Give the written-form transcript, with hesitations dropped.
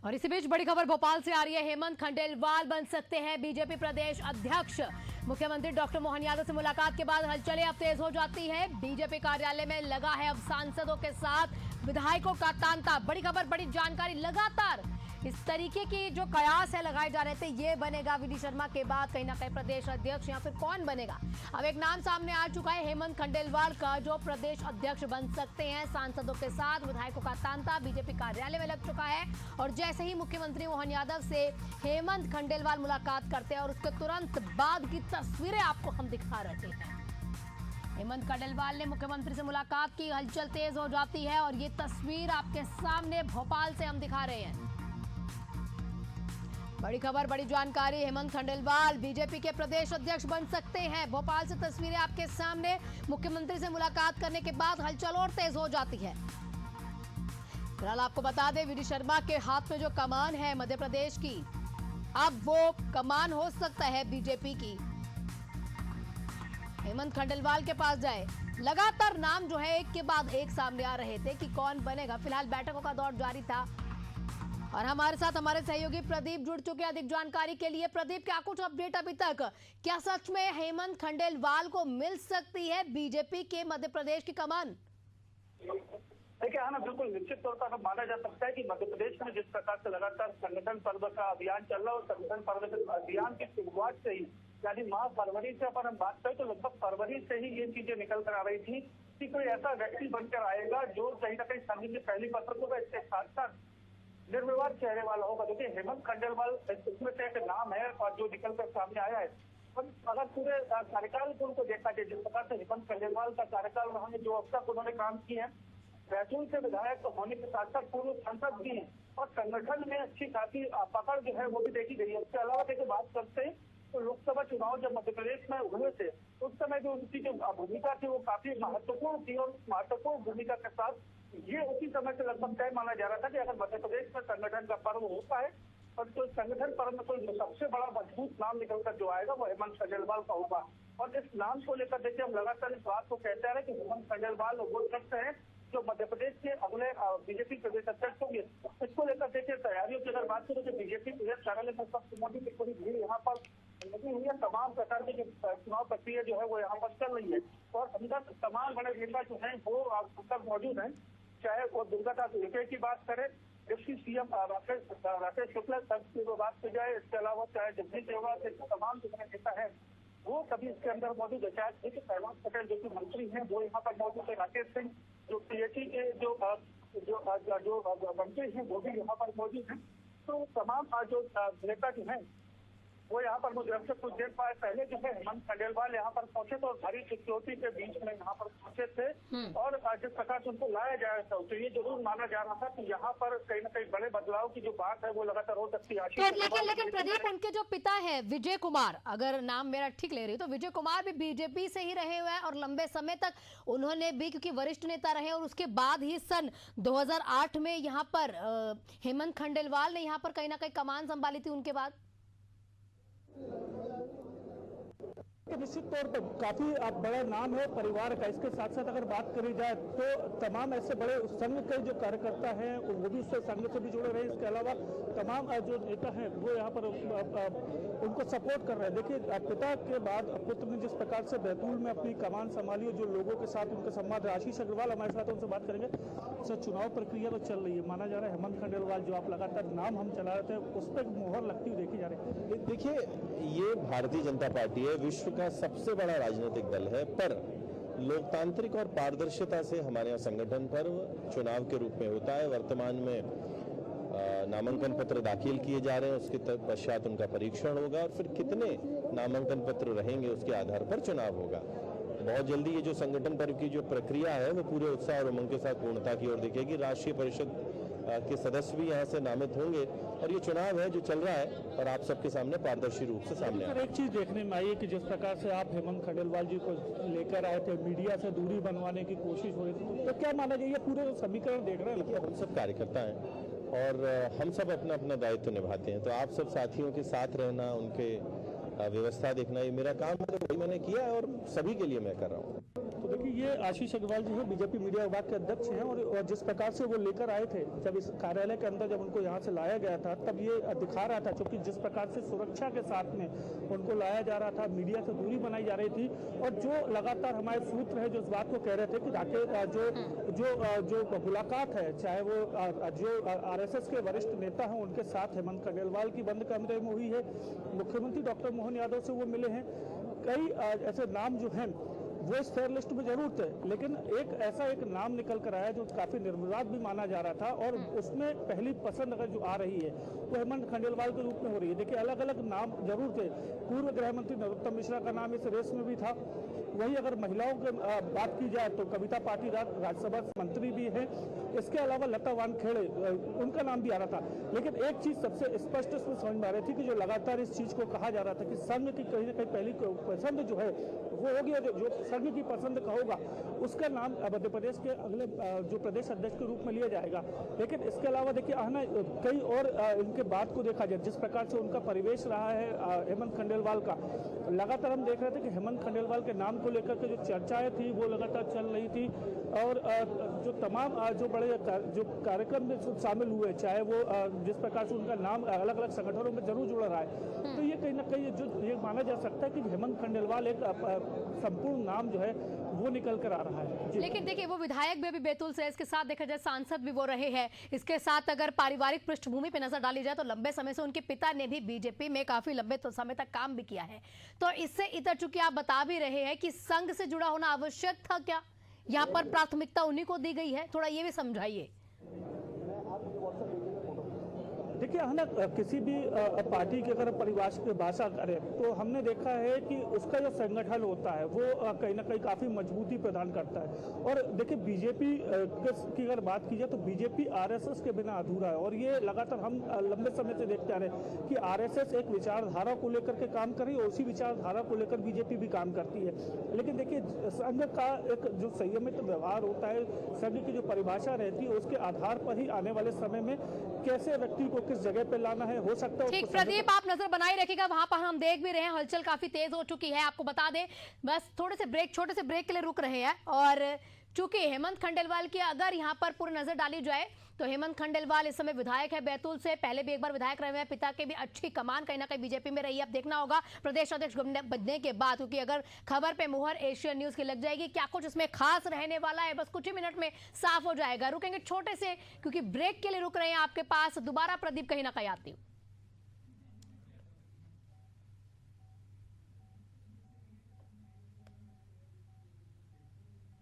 और इसी बीच बड़ी खबर भोपाल से आ रही है। हेमंत खंडेलवाल बन सकते हैं बीजेपी प्रदेश अध्यक्ष। मुख्यमंत्री डॉक्टर मोहन यादव से मुलाकात के बाद हलचलें अब तेज हो जाती है। बीजेपी कार्यालय में लगा है अब सांसदों के साथ विधायकों का तांता। बड़ी खबर, बड़ी जानकारी। लगातार इस तरीके की जो कयास है लगाए जा रहे थे, ये बनेगा वीडी शर्मा के बाद कहीं ना कहीं प्रदेश अध्यक्ष, या फिर कौन बनेगा। अब एक नाम सामने आ चुका है हेमंत खंडेलवाल का, जो प्रदेश अध्यक्ष बन सकते हैं। सांसदों के साथ विधायकों का तांता बीजेपी कार्यालय में लग चुका है। और जैसे ही मुख्यमंत्री मोहन यादव से हेमंत खंडेलवाल मुलाकात करते हैं और उसके तुरंत बाद की तस्वीरें आपको हम दिखा रहे हैं। हेमंत खंडेलवाल ने मुख्यमंत्री से मुलाकात की, हलचल तेज हो जाती है और ये तस्वीर आपके सामने भोपाल से हम दिखा रहे हैं। बड़ी खबर, बड़ी जानकारी। हेमंत खंडेलवाल बीजेपी के प्रदेश अध्यक्ष बन सकते हैं। भोपाल से तस्वीरें आपके सामने। मुख्यमंत्री से मुलाकात करने के बाद हलचल और तेज हो जाती है। फिलहाल आपको बता दें, वीडी शर्मा के हाथ में जो कमान है मध्य प्रदेश की, अब वो कमान हो सकता है बीजेपी की। हेमंत खंडेलवाल के पास जाए। लगातार नाम जो है एक के बाद एक सामने आ रहे थे कि कौन बनेगा। फिलहाल बैठकों का दौर जारी था और हमारे साथ हमारे सहयोगी प्रदीप जुड़ चुके हैं अधिक जानकारी के लिए। प्रदीप, क्या कुछ अपडेट अभी तक? क्या सच में हेमंत खंडेलवाल को मिल सकती है बीजेपी के मध्य प्रदेश की कमान? देखिए, हाँ, बिल्कुल निश्चित तौर पर माना जा सकता है कि मध्य प्रदेश में जिस प्रकार से लगातार संगठन पर्व का अभियान चल रहा है, और संगठन पर्व के अभियान की शुरुआत से ही, यानी माह फरवरी से अगर हम बात करें तो लगभग फरवरी से ही ये चीजें निकल कर आ रही थी कि कोई ऐसा व्यक्ति बनकर आएगा जो कहीं ना कहीं संघ के पहली पत्र को इसके साथ साथ निर्विवाद चेहरे वाला होगा। देखिए, हेमंत खंडेलवाल इसमें से एक नाम है और जो निकलकर सामने आया है। और अगर पूरे कार्यकाल को उनको देखा जाए, जिस प्रकार से हेमंत खंडेलवाल का कार्यकाल रहा है, जो अब तक उन्होंने काम किए हैं, बैतूल से विधायक होने के साथ साथ पूर्व सांसद भी हैं और संगठन में अच्छी खासी पकड़ जो है वो भी देखी गई है। इसके अलावा देखिए, बात करते हैं तो लोकसभा चुनाव जब मध्य प्रदेश में हुए थे, उस समय जो उनकी जो भूमिका थी वो काफी महत्वपूर्ण थी। और महत्वपूर्ण भूमिका के साथ ये उसी समय से लगभग तय माना जा रहा था कि अगर मध्य प्रदेश में संगठन का पर्व होता है और तो संगठन पर्व में कोई सबसे बड़ा मजबूत नाम निकलकर जो आएगा वो हेमंत खंडेलवाल का होगा। और इस नाम को लेकर देखिए, हम लगातार इस बात को कहते आ रहे हैं कि हेमंत खंडेलवाल वो शख्स है जो मध्य प्रदेश के अगले बीजेपी प्रदेश अध्यक्ष होंगे। इसको लेकर देखिए, तैयारियों की अगर बात करें तो बीजेपी प्रदेश कार्यालय में सबसे मोदी की पूरी भीड़ यहाँ पर लगी हुई है। तमाम प्रकार की जो चुनाव प्रक्रिया जो है वो यहाँ पर चल रही है और अंदर तमाम बड़े नेता जो है वो अंदर मौजूद है। चाहे वो दुर्गादास उइके की बात करें, डिप्टी सीएम राकेश शुक्ला की बात की जाए, इसके अलावा चाहे जगदीश देवड़ा से तमाम जितने नेता है वो सभी इसके अंदर मौजूद है। चाहे सहवाग पटेल जो कि मंत्री हैं वो यहाँ पर मौजूद है। राकेश सिंह जो पीएचई के जो मंत्री हैं वो भी यहाँ पर मौजूद हैं। तो तमाम जो नेता जो हैं वो यहाँ पर मुझे से कुछ देर पहले जो है हेमंत खंडेलवाल यहाँ पर पहुंचे तो भारी सिक्योरिटी के बीच में यहाँ पर पहुंचे थे। और जिस प्रकार से उनको लाया जा रहा था तो ये जरूर माना जा रहा था कि यहाँ पर कहीं ना कहीं बड़े बदलाव की जो बात है वो लगातार हो सकती है। तो लेकिन प्रदीप, उनके जो पिता है विजय कुमार, अगर नाम मेरा ठीक ले रही तो विजय कुमार भी बीजेपी से ही रहे हुए हैं और लंबे समय तक उन्होंने भी, क्योंकि वरिष्ठ नेता रहे, और उसके बाद ही सन 2008 में यहाँ पर हेमंत खंडेलवाल ने यहाँ पर कहीं ना कहीं कमान संभाली थी उनके बाद। निश्चित तौर पर काफी बड़ा नाम है परिवार का। इसके साथ साथ अगर बात करी जाए तो तमाम ऐसे बड़े संघ के जो कार्यकर्ता हैं वो भी उससे संघ से भी जुड़े रहे। इसके अलावा तमाम जो नेता हैं वो यहाँ पर उनको सपोर्ट कर रहे हैं। देखिए, पिता के बाद पुत्र ने जिस प्रकार से बैतूल में अपनी कमान संभाली और जो लोगों के साथ उनका संवाद, आशीष अग्रवाल हमारे साथ, उनसे बात करेंगे। सर, चुनाव प्रक्रिया तो चल रही है, माना जा रहा है हेमंत खंडेलवाल जो आप लगातार नाम हम चला रहे थे उस पर मोहर लगती हुई देखी जा रही है। देखिए, ये भारतीय जनता पार्टी है, विश्व का सबसे बड़ा राजनीतिक दल है, पर लोकतांत्रिक और पारदर्शिता से हमारे यहाँ संगठन पर्व चुनाव के रूप में होता है। वर्तमान में नामांकन पत्र दाखिल किए जा रहे हैं, उसके पश्चात उनका परीक्षण होगा और फिर कितने नामांकन पत्र रहेंगे उसके आधार पर चुनाव होगा। बहुत जल्दी ये जो संगठन पर्व की जो प्रक्रिया है वो पूरे उत्साह और उमंग के साथ पूर्णता की ओर दिखेगी। राष्ट्रीय परिषद के सदस्य भी यहाँ से नामित होंगे और ये चुनाव है जो चल रहा है और आप सबके सामने पारदर्शी रूप से सामने एक चीज देखने में आई है कि जिस प्रकार से आप हेमंत खंडेलवाल जी को लेकर आए थे, मीडिया से दूरी बनवाने की कोशिश हो रही थी, तो क्या माना जाए पूरे समीकरण देख रहे हैं? हम सब कार्यकर्ता हैं और हम सब अपना अपना दायित्व निभाते हैं, तो आप सब साथियों के साथ रहना, उनके व्यवस्था देखना, ये मेरा काम है, तो वही मैंने किया है और सभी के लिए मैं कर रहा हूँ। तो देखिए, ये आशीष अग्रवाल जी हैं, बीजेपी मीडिया विभाग के अध्यक्ष हैं, और जिस प्रकार से वो लेकर आए थे जब इस कार्यालय के अंदर, जब उनको यहाँ से लाया गया था, तब ये दिखा रहा था, क्योंकि जिस प्रकार से सुरक्षा के साथ में उनको लाया जा रहा था, मीडिया से दूरी बनाई जा रही थी, और जो लगातार हमारे सूत्र है जो इस बात को कह रहे थे कि जो मुलाकात है, चाहे वो जो आरएसएस के वरिष्ठ नेता हैं उनके साथ हेमंत खंडेलवाल की बंद कमरे में हुई है, मुख्यमंत्री डॉक्टर मोहन यादव से वो मिले हैं, कई ऐसे नाम जो हैं वो इस फेयर लिस्ट में जरूर थे, लेकिन एक नाम निकल कर आया जो काफी निर्विवाद भी माना जा रहा था, और उसमें पहली पसंद अगर जो आ रही है वो हेमंत खंडेलवाल के रूप में हो रही है। देखिए, अलग अलग नाम जरूर थे, पूर्व गृह मंत्री नरोत्तम मिश्रा का नाम इस रेस में भी था, वही अगर महिलाओं की बात की जाए तो कविता पाटीदार राज्यसभा मंत्री भी है, इसके अलावा लता वानखेड़े उनका नाम भी आ रहा था, लेकिन एक चीज सबसे स्पष्ट इसमें समझ में आ रही थी कि जो लगातार इस चीज को कहा जा रहा था कि संघ की कहीं ना कहीं पहली पसंद जो है वो होगी, जो संघ की पसंद का होगा उसका नाम मध्य प्रदेश के अगले जो प्रदेश अध्यक्ष के रूप में लिया जाएगा। लेकिन इसके अलावा देखिए, कई और इनके बात को देखा जाए, जिस प्रकार से उनका परिवेश रहा है हेमंत खंडेलवाल का, लगातार हम देख रहे थे कि हेमंत खंडेलवाल के नाम को लेकर के जो चर्चाएं थी वो लगातार चल रही थी, और जो तमाम जो बड़े जो कार्यक्रम में शामिल हुए, चाहे वो जिस प्रकार से उनका नाम अलग अलग संगठनों में जरूर जुड़ रहा है, तो ये कहीं ना कहीं जो ये माना जा सकता है कि हेमंत खंडेलवाल एक संपूर्ण नाम जो है वो निकल कर आ रहा है। लेकिन देखिए, वो विधायक भी अभी बैतूल से, इसके साथ देखा जाए सांसद भी वो रहे हैं, इसके साथ अगर पारिवारिक पृष्ठभूमि पे नजर डाली जाए तो लंबे समय से उनके पिता ने भी बीजेपी में काफी लंबे समय तक काम भी किया है, तो इससे इतर चूंकि आप बता भी रहे हैं कि संघ से जुड़ा होना आवश्यक था, क्या यहाँ पर प्राथमिकता उन्हीं को दी गई है, थोड़ा ये भी समझाइए। देखिए, है ना, किसी भी पार्टी की अगर परिभाषा करें तो हमने देखा है कि उसका जो संगठन होता है वो कहीं ना कहीं काफ़ी मजबूती प्रदान करता है, और देखिए बीजेपी की अगर बात की जाए तो बीजेपी आरएसएस के बिना अधूरा है, और ये लगातार हम लंबे समय से देखते आ रहे हैं कि आरएसएस एक विचारधारा को लेकर के काम कर रही है, और उसी विचारधारा को लेकर बीजेपी भी काम करती है। लेकिन देखिए, संघ का एक जो संयमित व्यवहार होता है, संघ की जो परिभाषा रहती है, उसके आधार पर ही आने वाले समय में कैसे व्यक्ति को किस जगह पे लाना है, हो सकता है। ठीक, प्रदीप आप नजर बनाए रखिएगा, वहां पर हम देख भी रहे हैं हलचल काफी तेज हो चुकी है। आपको बता दें, बस छोटे से ब्रेक के लिए रुक रहे हैं, और चूंकि हेमंत खंडेलवाल की अगर यहां पर पूरी नजर डाली जाए तो हेमंत खंडेलवाल इस समय विधायक है बैतूल से, पहले भी एक बार विधायक रहे हैं, पिता के भी अच्छी कमान कहीं ना कहीं बीजेपी में रही है। अब देखना होगा प्रदेश अध्यक्ष बनने के बाद, क्योंकि अगर खबर पे मुहर एशियन न्यूज की लग जाएगी, क्या कुछ इसमें खास रहने वाला है बस कुछ ही मिनट में साफ हो जाएगा। रुकेंगे छोटे से, क्योंकि ब्रेक के लिए रुक रहे हैं आपके पास, दोबारा प्रदीप कहीं ना कहीं आती हूँ।